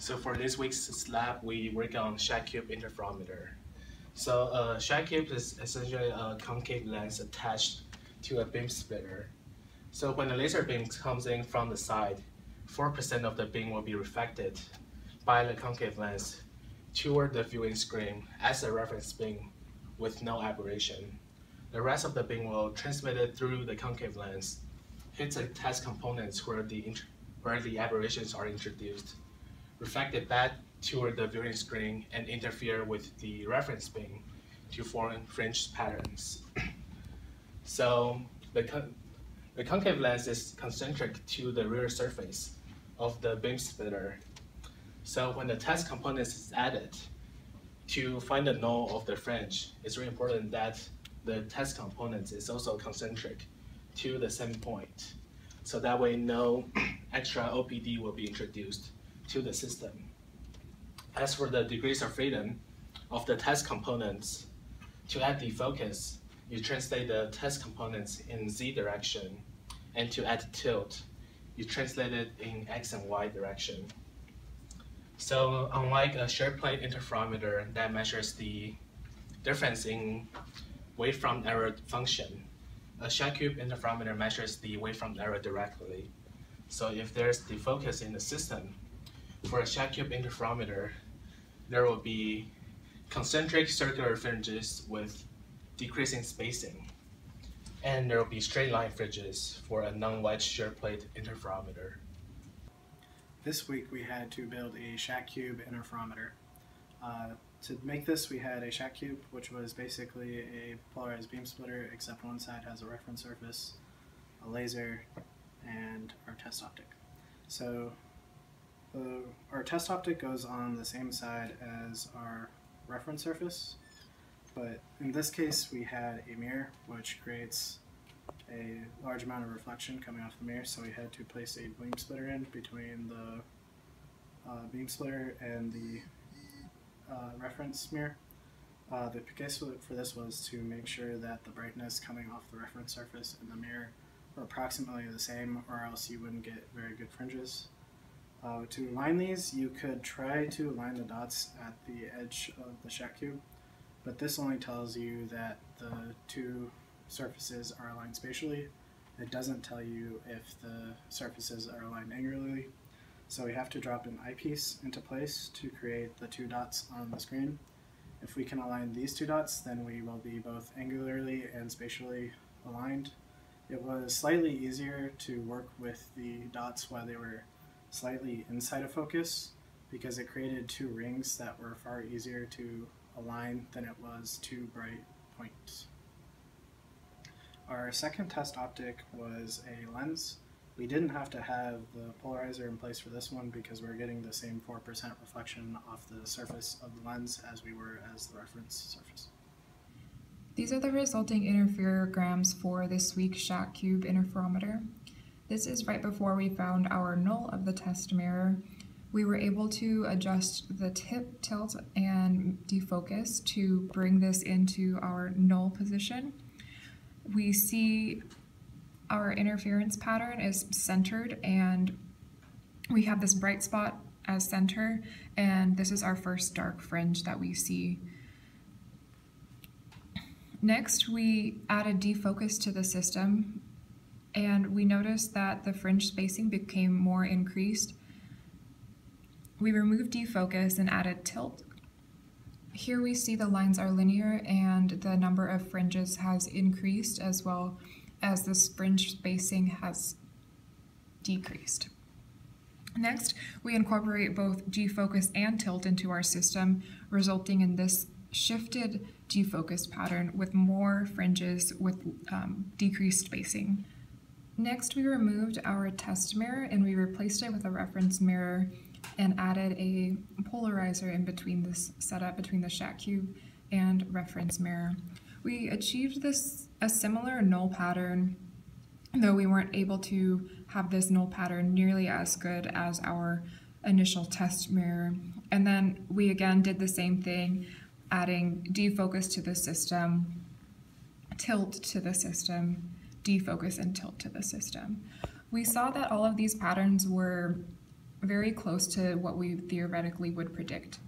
So for this week's lab, we work on Shack-Cube interferometer. So Shack-Cube is essentially a concave lens attached to a beam splitter. So when the laser beam comes in from the side, 4% of the beam will be reflected by the concave lens toward the viewing screen as a reference beam with no aberration. The rest of the beam will transmit it through the concave lens, hit the test components where the aberrations are introduced, reflected back toward the viewing screen, and interfere with the reference beam to form fringe patterns. So the concave lens is concentric to the rear surface of the beam splitter. So when the test component is added, to find the null of the fringe, it's really important that the test component is also concentric to the same point. So that way no extra OPD will be introduced to the system. As for the degrees of freedom of the test components, to add defocus, you translate the test components in Z direction, and to add tilt, you translate it in X and Y direction. So unlike a shared plane interferometer that measures the difference in wavefront error function, a Shack-Cube interferometer measures the wavefront error directly. So if there's defocus in the system, for a Shack-Cube interferometer, there will be concentric circular fringes with decreasing spacing, and there will be straight line fringes for a non-wedge shear plate interferometer. This week we had to build a Shack-Cube interferometer. To make this, we had a Shack-Cube, which was basically a polarized beam splitter, except one side has a reference surface, a laser, and our test optic. So our test optic goes on the same side as our reference surface, but in this case we had a mirror which creates a large amount of reflection coming off the mirror, so we had to place a beam splitter in between the beam splitter and the reference mirror. The case for this was to make sure that the brightness coming off the reference surface and the mirror were approximately the same, or else you wouldn't get very good fringes. To align these, you could try to align the dots at the edge of the Shack-Cube, but this only tells you that the two surfaces are aligned spatially. It doesn't tell you if the surfaces are aligned angularly. So we have to drop an eyepiece into place to create the two dots on the screen. If we can align these two dots, then we will be both angularly and spatially aligned. It was slightly easier to work with the dots while they were slightly inside of focus, because it created two rings that were far easier to align than it was two bright points. Our second test optic was a lens. We didn't have to have the polarizer in place for this one because we're getting the same 4% reflection off the surface of the lens as we were as the reference surface. These are the resulting interferograms for this week's Shack-Cube interferometer. This is right before we found our null of the test mirror. We were able to adjust the tip, tilt, and defocus to bring this into our null position. We see our interference pattern is centered, and we have this bright spot as center, and this is our first dark fringe that we see. Next, we added defocus to the system, and we noticed that the fringe spacing became more increased. We removed defocus and added tilt. Here we see the lines are linear and the number of fringes has increased, as well as this fringe spacing has decreased. Next, we incorporate both defocus and tilt into our system, resulting in this shifted defocus pattern with more fringes with decreased spacing. Next, we removed our test mirror and we replaced it with a reference mirror and added a polarizer in between this setup between the Shack-Cube and reference mirror. We achieved a similar null pattern, though we weren't able to have this null pattern nearly as good as our initial test mirror. And then we again did the same thing, adding defocus to the system, tilt to the system, defocus and tilt to the system. We saw that all of these patterns were very close to what we theoretically would predict.